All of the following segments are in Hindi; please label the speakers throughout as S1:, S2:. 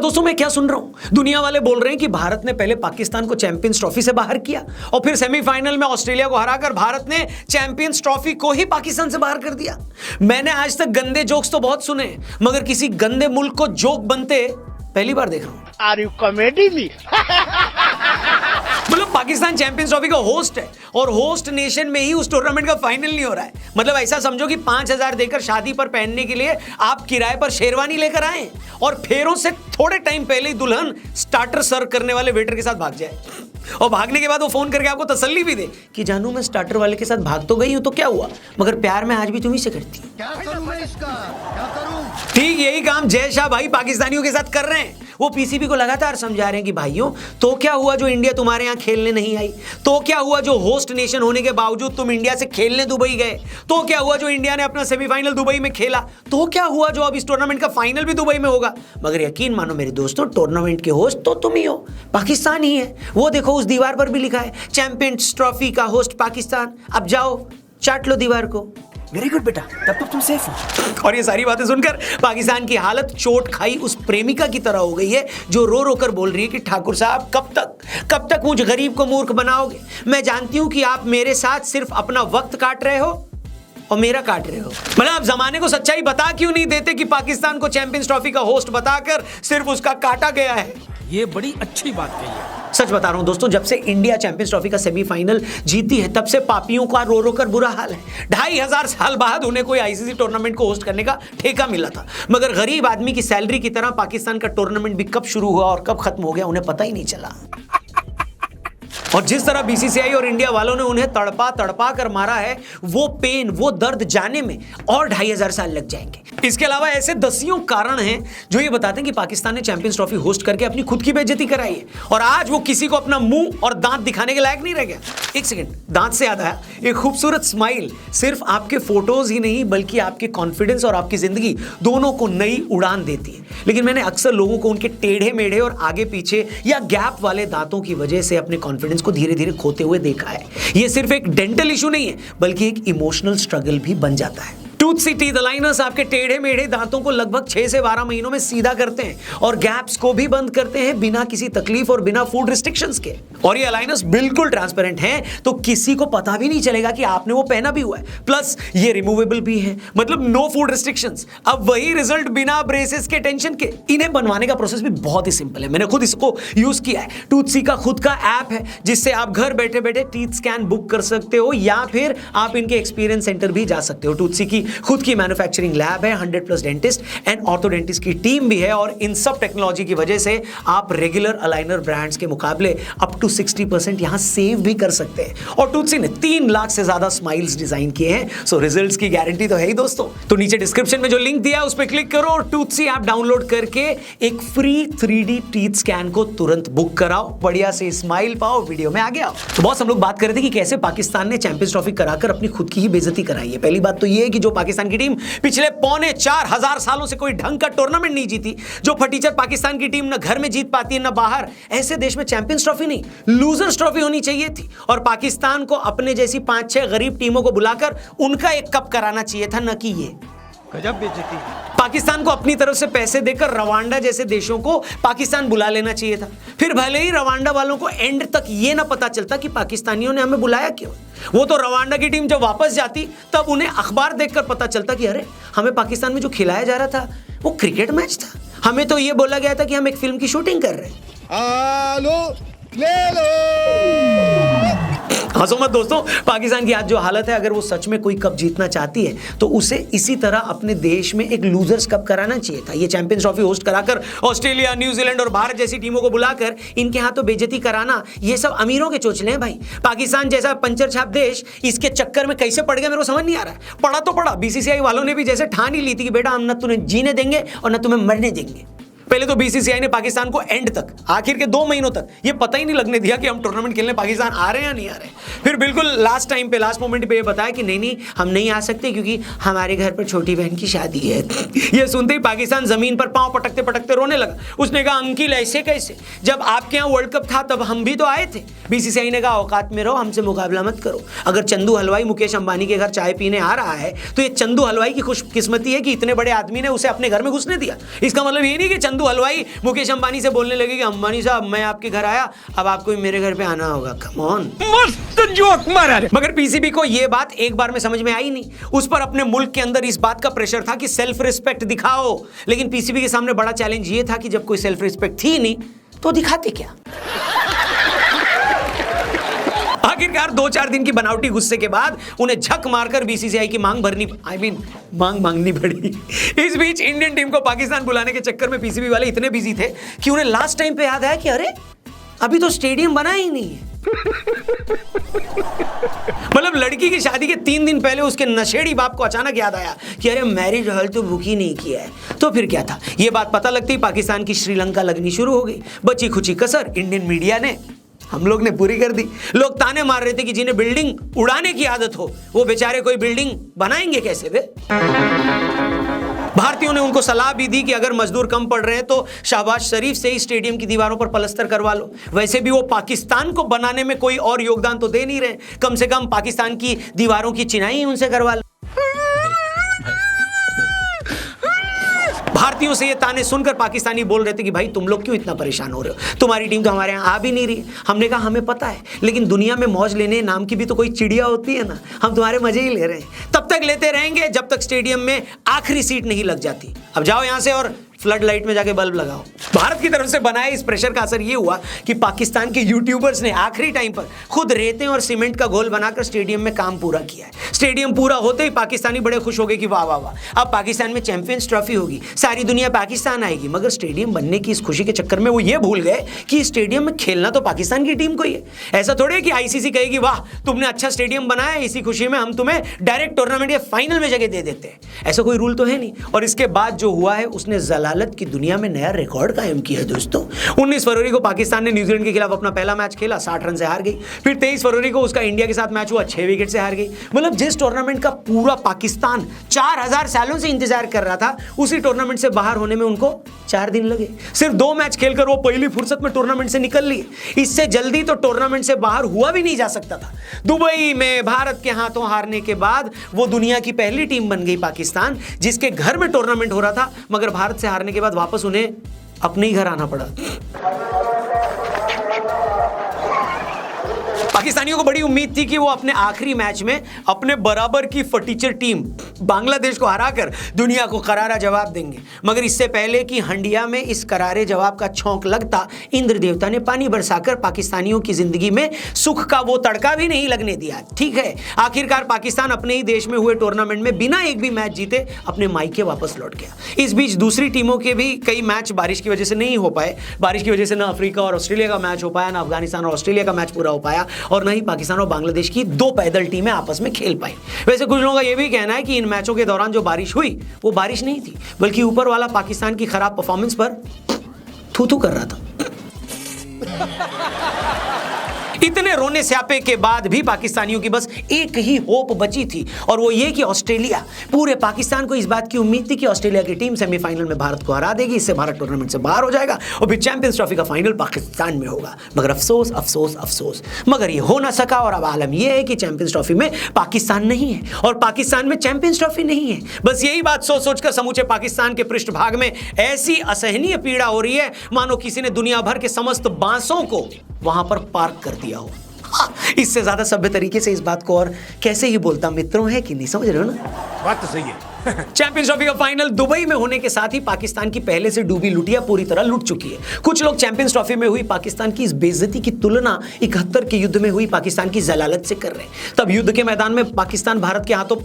S1: दोस्तों मैं क्या सुन रहा हूं, दुनिया वाले बोल रहे हैं कि भारत ने पहले पाकिस्तान को चैंपियंस ट्रॉफी से बाहर किया और फिर सेमीफाइनल में ऑस्ट्रेलिया को हराकर भारत ने चैंपियंस ट्रॉफी को ही पाकिस्तान से बाहर कर दिया। मैंने आज तक गंदे जोक्स तो बहुत सुने, मगर किसी गंदे मुल्क को जोक बनते पहली बार देख रहा हूं।
S2: Are you comedy me?
S1: मतलब पाकिस्तान चैंपियंस ट्रॉफी का होस्ट है और होस्ट नेशन में ही उस टूर्नामेंट का फाइनल नहीं हो रहा है। मतलब ऐसा समझो कि 5,000 देकर शादी पर पहनने के लिए आप किराए पर शेरवानी लेकर आए और फेरों से थोड़े टाइम पहले ही दुल्हन स्टार्टर सर्व करने वाले वेटर के साथ भाग जाए और भागने के बाद वो फोन करके आपको तसल्ली भी दे कि जानू मैं स्टार्टर वाले के साथ भाग तो गई हूं तो क्या हुआ, मगर प्यार मैं आज भी तुम्ही से करती हूं।
S3: क्या करूं मैं इसका, क्या करूं?
S1: ठीक यही काम जय शाह भाई पाकिस्तानियों के साथ कर रहे हैं। वो पीसीबी को लगातार समझा रहे हैं कि भाइयों तो क्या हुआ जो इंडिया तुम्हारे यहां खेलने नहीं आई, तो क्या हुआ जो होस्ट नेशन होने के बावजूद तुम इंडिया से खेलने दुबई गए, तो क्या हुआ जो इंडिया ने अपना सेमीफाइनल दुबई में खेला, तो क्या हुआ जो अब इस टूर्नामेंट का फाइनल भी दुबई में होगा। मगर यकीन मानो मेरे दोस्तों, टूर्नामेंट के होस्ट तो तुम ही हो, पाकिस्तान ही है। वो देखो उस दीवार पर भी लिखा है चैंपियंस ट्रॉफी का होस्ट पाकिस्तान। अब जाओ चाट लो दीवार को।
S4: वेरी गुड बेटा, तब तक तुम सेफ हो।
S1: और ये सारी बातें सुनकर पाकिस्तान की हालत चोट खाई उस प्रेमिका की तरह हो गई है जो रो रो कर बोल रही है कि ठाकुर साहब कब तक मुझ गरीब को मूर्ख बनाओगे। मैं जानती हूं कि आप मेरे साथ सिर्फ अपना वक्त काट रहे हो और मेरा काट रहे हो। मतलब आप जमाने को सच्चाई बता क्यों नहीं देते कि पाकिस्तान को चैंपियंस ट्रॉफी का होस्ट बताकर सिर्फ उसका काटा गया है।
S4: ये बड़ी अच्छी बात कही है।
S1: सच बता रहा हूं दोस्तों, जब से इंडिया चैंपियंस ट्रॉफी का सेमीफाइनल जीती है तब से पापियों का रो रो कर बुरा हाल है। 2,500 साल बाद उन्हें कोई आईसीसी टूर्नामेंट को होस्ट करने का ठेका मिला था, मगर गरीब आदमी की सैलरी की तरह पाकिस्तान का टूर्नामेंट भी कब शुरू हुआ और कब खत्म हो गया उन्हें पता ही नहीं चला। और जिस तरह बीसीसीआई और इंडिया वालों ने उन्हें तड़पा कर मारा है, वो पेन वो दर्द जाने में और 2,500 साल लग जाएंगे। इसके अलावा ऐसे दसियों कारण हैं जो ये बताते हैं कि पाकिस्तान ने चैंपियंस ट्रॉफी होस्ट करके अपनी खुद की बेइज्जती कराई है और आज वो किसी को अपना मुंह और दांत दिखाने के लायक नहीं रह गया। एक सेकंड, दांत से याद आया, एक खूबसूरत स्माइल सिर्फ आपके फोटोज ही नहीं बल्कि आपके कॉन्फिडेंस और आपकी जिंदगी दोनों को नई उड़ान देती है। लेकिन मैंने अक्सर लोगों को उनके टेढ़े मेढ़े और आगे पीछे या गैप वाले दांतों की वजह से अपने कॉन्फिडेंस को धीरे धीरे खोते हुए देखा है। यह सिर्फ एक डेंटल इशू नहीं है बल्कि एक इमोशनल स्ट्रगल भी बन जाता है। टूथ सी टीथ अलाइनर्स आपके टेढ़े मेढ़े दांतों को लगभग 6 से 12 महीनों में सीधा करते हैं और गैप्स को भी बंद करते हैं बिना किसी तकलीफ और बिना फूड रिस्ट्रिक्शंस के। और ये अलाइनर्स बिल्कुल ट्रांसपेरेंट हैं तो किसी को पता भी नहीं चलेगा कि आपने वो पहना भी हुआ है। प्लस ये रिमूवेबल भी है, मतलब नो फूड रिस्ट्रिक्शंस। अब वही रिजल्ट बिना ब्रेसेस के टेंशन के। इन्हें बनवाने का प्रोसेस भी बहुत ही सिंपल है, मैंने खुद इसको यूज किया है। टूथ सी का खुद का ऐप है जिससे आप घर बैठे बैठे टीथ स्कैन बुक कर सकते हो या फिर आप इनके एक्सपीरियंस सेंटर भी जा सकते हो। टूथ सी की खुद की मैन्युफैक्चरिंग लैब है, 100+ डेंटिस्ट एंड ऑर्थोडेंटिस्ट की टीम भी है और इन सब टेक्नोलॉजी की वजह से आप रेगुलर अलाइनर ब्रांड्स के मुकाबले अप टू 60% यहां सेव भी कर सकते हैं। और टूथसी ने 3 लाख से ज्यादा स्माइल्स डिजाइन किए हैं, सो रिजल्ट्स की गारंटी तो है ही दोस्तों। तो नीचे डिस्क्रिप्शन में जो लिंक दिया है उस पर क्लिक करो और टूथसी ऐप डाउनलोड करके एक फ्री 3D टीथ स्कैन को तुरंत बुक कराओ, बढ़िया से स्माइल पाओ, वीडियो में आगे आओ। तो बहुत हम लोग बात कर रहे थे कि कैसे पाकिस्तान ने चैंपियंस ट्रॉफी कराकर अपनी खुद की ही बेइज्जती कराई है। पहली बात तो ये है कि जो पाकिस्तान की टीम पिछले 4,500 सालों से कोई ढंग का टूर्नामेंट नहीं जीती, जो फटीचर पाकिस्तान की टीम न घर में जीत पाती है न बाहर, ऐसे देश में चैंपियंस ट्रॉफी नहीं लूजर्स ट्रॉफी होनी चाहिए थी और पाकिस्तान को अपने जैसी 5-6 गरीब टीमों को बुलाकर उनका एक कप कराना चाहिए था, न कि ये
S4: गजब बेइज्जती है।
S1: पाकिस्तान को अपनी तरफ से पैसे देकर रवांडा जैसे देशों को पाकिस्तान बुला लेना चाहिए था। फिर भले ही रवांडा वालों को एंड तक ये ना पता चलता कि पाकिस्तानियों ने हमें बुलाया क्यों। वो तो रवांडा की टीम जब वापस जाती तब उन्हें अखबार देखकर पता चलता कि अरे हमें पाकिस्तान में जो खिलाया जा रहा था वो क्रिकेट मैच था। हमें तो ये बोला गया था कि हम एक फिल्म की शूटिंग कर रहे हैं।
S3: ले लो।
S1: हंसो मत दोस्तों, पाकिस्तान की आज जो हालत है, अगर वो सच में कोई कप जीतना चाहती है तो उसे इसी तरह अपने देश में एक लूजर्स कप कराना चाहिए था। ये चैंपियंस ट्रॉफी होस्ट कराकर ऑस्ट्रेलिया, न्यूजीलैंड और भारत जैसी टीमों को बुलाकर इनके हाथों बेइज्जती कराना, ये सब अमीरों के चोचले हैं भाई। पाकिस्तान जैसा पंचर छाप देश इसके चक्कर में कैसे पड़ गया मेरे को समझ नहीं आ रहा है। पड़ा तो पड़ा, बीसीसीआई वालों ने भी जैसे ठान ही ली थी कि बेटा हम न तुम्हें जीने देंगे और न तुम्हें मरने देंगे। पहले तो बीसीसीआई ने पाकिस्तान को एंड तक, आखिर के 2 महीनों तक ये पता ही नहीं लगने दिया कि हम टूर्नामेंट खेलने पाकिस्तान आ रहे हैं या नहीं आ रहे। फिर बिल्कुल लास्ट टाइम पे, लास्ट मोमेंट पे ये बताया कि नहीं हम नहीं आ सकते क्योंकि हमारे घर पर छोटी बहन की शादी है। ये सुनते ही पाकिस्तान जमीन पर पांव पटकते पटकते रोने लगा। उसने कहा अंकिल ऐसे कैसे, जब आपके यहाँ वर्ल्ड कप था तब हम भी तो आए थे। बीसीसीआई ने कहा औकात में रहो, हमसे मुकाबला मत करो। अगर चंदू हलवाई मुकेश अंबानी के घर चाय पीने आ रहा है तो ये चंदू हलवाई की खुशकिस्मती है कि इतने बड़े आदमी ने उसे अपने घर में घुसने दिया। इसका मतलब ये नहीं कि चंदू हलवाई मुकेश अंबानी से बोलने लगे कि अंबानी साहब मैं आपके घर आया, अब आपको भी मेरे घर पे आना होगा। कम ऑन,
S4: मस्त जोक मारा रे।
S1: मगर पीसीबी को यह बात एक बार में समझ में आई नहीं। उस पर अपने मुल्क के अंदर इस बात का प्रेशर था कि सेल्फ रिस्पेक्ट दिखाओ, लेकिन पीसीबी के सामने बड़ा चैलेंज ये था कि जब कोई सेल्फ रिस्पेक्ट थी नहीं तो दिखाते क्या। आखिरकार 2-4 दिन की बनावटी गुस्से के बाद उन्हें झक मारकर बीसीसीआई की मांग मांगनी पड़ी। इस बीच इंडियन टीम को पाकिस्तान बुलाने के चक्कर में पीसीबी वाले इतने बिजी थे कि उन्हें लास्ट टाइम पे याद आया कि अरे अभी तो स्टेडियम बना ही नहीं है। मतलब लड़की की शादी के 3 दिन पहले उसके नशेड़ी बाप को अचानक याद आया कि अरे मैरिज हॉल तो बुक ही नहीं किया है। तो फिर क्या था, यह बात पता लगती पाकिस्तान की श्रीलंका लगनी शुरू हो गई। बची खुची कसर इंडियन मीडिया ने, हम लोग ने पूरी कर दी। लोग ताने मार रहे थे कि जिन्हें बिल्डिंग उड़ाने की आदत हो वो बेचारे कोई बिल्डिंग बनाएंगे कैसे वे। भारतीयों ने उनको सलाह भी दी कि अगर मजदूर कम पड़ रहे हैं तो शहबाज शरीफ से ही स्टेडियम की दीवारों पर पलस्तर करवा लो। वैसे भी वो पाकिस्तान को बनाने में कोई और योगदान तो दे नहीं रहे, कम से कम पाकिस्तान की दीवारों की चिनाई उनसे करवा लो। भारतीयों से ये ताने सुनकर पाकिस्तानी बोल रहे थे कि भाई तुम लोग क्यों इतना परेशान हो रहे हो, तुम्हारी टीम तो हमारे यहाँ आ भी नहीं रही। हमने कहा हमें पता है, लेकिन दुनिया में मौज लेने नाम की भी तो कोई चिड़िया होती है ना, हम तुम्हारे मजे ही ले रहे हैं। तब तक लेते रहेंगे जब तक स्टेडियम में आखिरी सीट नहीं लग जाती। अब जाओ यहां से और फ्लड लाइट में जाके बल्ब लगाओ। भारत की तरफ से बनाए इस प्रेशर का असर यह हुआ कि पाकिस्तान के यूट्यूबर्स ने आखिरी टाइम पर खुद रेते और सीमेंट का घोल बनाकर स्टेडियम में काम पूरा किया है। स्टेडियम पूरा होते ही पाकिस्तानी बड़े खुश हो गए कि वाह वाह वाह, अब पाकिस्तान में चैंपियंस ट्रॉफी होगी, सारी दुनिया पाकिस्तान आएगी। मगर स्टेडियम बनने की इस खुशी के चक्कर में वो ये भूल गए कि स्टेडियम में खेलना तो पाकिस्तान की टीम को ही है। ऐसा थोड़े कि आईसीसी कहेगी वाह तुमने अच्छा स्टेडियम बनाया, इसी खुशी में हम तुम्हें डायरेक्ट टूर्नामेंट के फाइनल में जगह दे देते हैं। ऐसा कोई रूल तो है नहीं। और इसके बाद जो हुआ है उसने जलालत की दुनिया में नया रिकॉर्ड कायम किया है दोस्तों। 19 फरवरी को पाकिस्तान ने न्यूजीलैंड के खिलाफ अपना पहला मैच खेला, 60 रन से हार गई। फिर 23 फरवरी को उसका इंडिया के साथ मैच हुआ, 6 विकेट से हार गई। मतलब जिस टूर्नामेंट का पूरा पाकिस्तान 4000 सालों से इंतजार कर रहा था, उसी टूर्नामेंट से बाहर होने में उनको 4 दिन लगे। सिर्फ 2 मैच खेलकर वो पहली फुर्सत में टूर्नामेंट से निकल लिए। इससे जल्दी तो टूर्नामेंट से बाहर हुआ भी नहीं जा सकता था। दुबई में भारत के हाथों हारने के बाद वो दुनिया की पहली टीम बन गई पाकिस्तान, जिसके घर में टूर्नामेंट हो रहा था। मगर भारत से हारने के बाद वापस उन्हें अपने ही घर आना पड़ा। पाकिस्तानियों को बड़ी उम्मीद थी कि वो अपने आखिरी मैच में अपने बराबर की फटीचर टीम बांग्लादेश को हराकर दुनिया को करारा जवाब देंगे। मगर इससे पहले कि हंडिया में इस करारे जवाब का छौंक लगता, इंद्र देवता ने पानी बरसाकर पाकिस्तानियों की जिंदगी में सुख का वो तड़का भी नहीं लगने दिया। ठीक है, आखिरकार पाकिस्तान अपने ही देश में हुए टूर्नामेंट में बिना एक भी मैच जीते अपने मायके वापस लौट गया। इस बीच दूसरी टीमों के भी कई मैच बारिश की वजह से नहीं हो पाए। बारिश की वजह से ना अफ्रीका और ऑस्ट्रेलिया का मैच हो पाया, ना अफगानिस्तान और ऑस्ट्रेलिया का मैच पूरा हो पाया, और न ही पाकिस्तान और बांग्लादेश की 2 पैदल टीमें आपस में खेल पाई। वैसे कुछ लोगों का यह भी कहना है कि इन मैचों के दौरान जो बारिश हुई वो बारिश नहीं थी, बल्कि ऊपर वाला पाकिस्तान की खराब परफॉर्मेंस पर थू-थू कर रहा था। इतने रोने स्यापे के बाद भी पाकिस्तानियों की बस एक ही होप बची थी, और वो ये कि ऑस्ट्रेलिया। पूरे पाकिस्तान को इस बात की उम्मीद थी कि ऑस्ट्रेलिया की टीम सेमीफाइनल में भारत को हरा देगी, इससे भारत टूर्नामेंट से बाहर हो जाएगा और फिर चैंपियंस ट्रॉफी का फाइनल पाकिस्तान में होगा। मगर अफसोस अफसोस अफसोस, मगर ये हो ना सका। और अब आलम यह है कि चैंपियंस ट्रॉफी में पाकिस्तान नहीं है और पाकिस्तान में चैंपियंस ट्रॉफी नहीं है। बस यही बात सोच सोचकर समूचे पाकिस्तान के पृष्ठभाग में ऐसी असहनीय पीड़ा हो रही है मानो किसी ने दुनिया भर के समस्त बांसों को वहां पर पार्क कर दिया हो। इससे ज्यादा सभ्य तरीके से इस बात को और कैसे ही बोलता मित्रों, है कि नहीं, समझ रहे हो ना?
S4: बात तो सही है।
S1: चैंपियंस ट्रॉफी का फाइनल दुबई में होने के साथ ही पाकिस्तान की पहले से डूबी लुटिया पूरी तरह लुट चुकी है। कुछ लोग चैंपियंस ट्रॉफी में हुई पाकिस्तान की इस बेइज्जती की तुलना 71 के युद्ध में हुई पाकिस्तान की जलालत से कर रहे हैं। तब युद्ध के मैदान में पाकिस्तान भारत के हाथों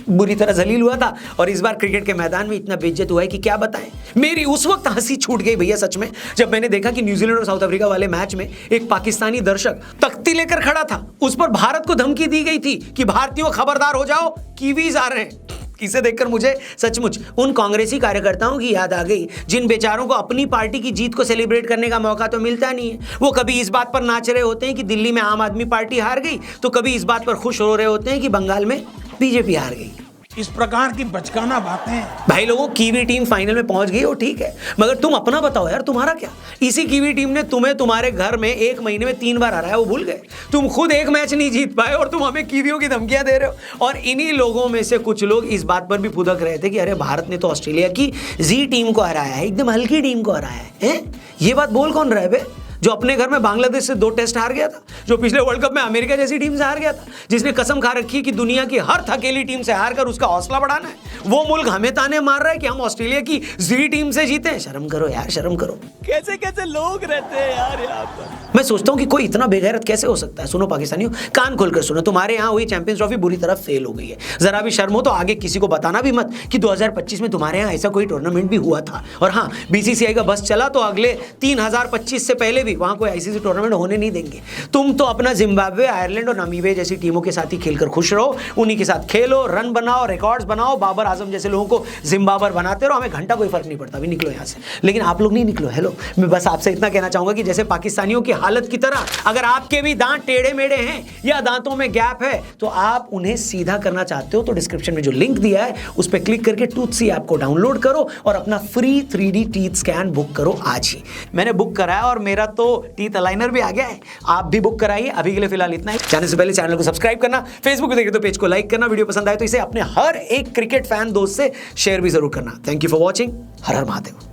S1: बुरी तरह जलील हुआ था, और इस बार क्रिकेट के मैदान में इतना बेइज्जत हुआ है कि क्या बताएं। मेरी उस वक्त हंसी छूट गई भैया सच में, जब मैंने देखा कि न्यूजीलैंड और साउथ अफ्रीका वाले मैच में एक पाकिस्तानी दर्शक तख्ती लेकर खड़ा था। उस पर भारत को धमकी दी गई थी कि भारतीयों खबरदार हो जाओ, कीवीज आ रहे हैं। इसे देखकर मुझे सचमुच उन कांग्रेसी कार्यकर्ताओं की याद आ गई जिन बेचारों को अपनी पार्टी की जीत को सेलिब्रेट करने का मौका तो मिलता नहीं है। वो कभी इस बात पर नाच रहे होते हैं कि दिल्ली में आम आदमी पार्टी हार गई, तो कभी इस बात पर खुश हो रहे होते हैं कि बंगाल में बीजेपी हार गई।
S4: इस प्रकार की बचकाना बातें।
S1: भाई लोगों, कीवी टीम फाइनल में पहुंच गई हो ठीक है, मगर तुम अपना बताओ यार, तुम्हारा क्या? इसी कीवी टीम ने तुम्हें तुम्हारे घर में 1 महीने में 3 बार हराया, वो भूल गए? तुम खुद एक मैच नहीं जीत पाए और तुम हमें कीवियों की धमकियां दे रहे हो। और इन्हीं लोगों में से कुछ लोग इस बात पर भी फुदक रहे थे कि अरे भारत ने तो ऑस्ट्रेलिया की जी टीम को हराया है, एकदम हल्की टीम को हराया है। ये बात बोल कौन रहा है बे? जो अपने घर में बांग्लादेश से 2 टेस्ट हार गया था, जो पिछले वर्ल्ड कप में अमेरिका जैसी टीम से हार गया था, जिसने कसम खा रखी कि दुनिया की हर थकेली टीम से हार कर उसका हौसला बढ़ाना है, वो मुल्क हमें ताने मार रहा है कि हम ऑस्ट्रेलिया की जी टीम से जीते हैं। शर्म करो यार, शर्म करो।
S2: कैसे कैसे लोग रहते हैं यार यहाँ पर।
S1: मैं सोचता हूँ कि कोई इतना बेगैरत कैसे हो सकता है। सुनो पाकिस्तानियों, कान खोलकर सुनो, तुम्हारे यहाँ हुई चैंपियंस ट्रॉफी बुरी तरह फेल हो गई है। जरा भी शर्म हो तो आगे किसी को बताना भी मत कि 2025 में तुम्हारे यहाँ ऐसा कोई टूर्नामेंट भी हुआ था। और हाँ, बीसीसीआई का बस चला तो अगले 3025 से पहले भी वहाँ कोई आईसीसी टूर्नामेंट होने नहीं देंगे। तुम तो अपना जिम्बाब्वे, आयरलैंड और नामीबिया जैसी टीमों के साथ ही खेलकर खुश रहो, उन्हीं के साथ खेलो, रन बनाओ, रिकॉर्ड्स बनाओ, बाबर आजम जैसे लोगों को जिम्बाबर बनाते रहो, हमें घंटा कोई फर्क नहीं पड़ता, भी निकलो यहाँ से। लेकिन आप लोग नहीं निकलो। हेलो, मैं बस आपसे इतना कहना चाहूंगा कि जैसे पाकिस्तानियों की हालत की तरह अगर आपके भी दांत टेढ़े मेढ़े हैं या दांतों में गैप है तो आप उन्हें सीधा करना चाहते हो तो डिस्क्रिप्शन में जो लिंक दिया है उस पर क्लिक करके टूथसी ऐप को डाउनलोड करो और अपना free 3D teeth scan book करो आज ही। मैंने बुक कराया और मेरा तो टीथ अलाइनर भी आ गया है, आप भी बुक कराइए। अभी के लिए फिलहाल इतना ही। जाने से पहले चैनल को सब्सक्राइब करना, फेसबुक पे देखे तो पेज को लाइक करना, वीडियो पसंद आए तो इसे अपने हर एक क्रिकेट फैन दोस्त से शेयर भी जरूर करना। Thank you for watching. Her her Mahadev.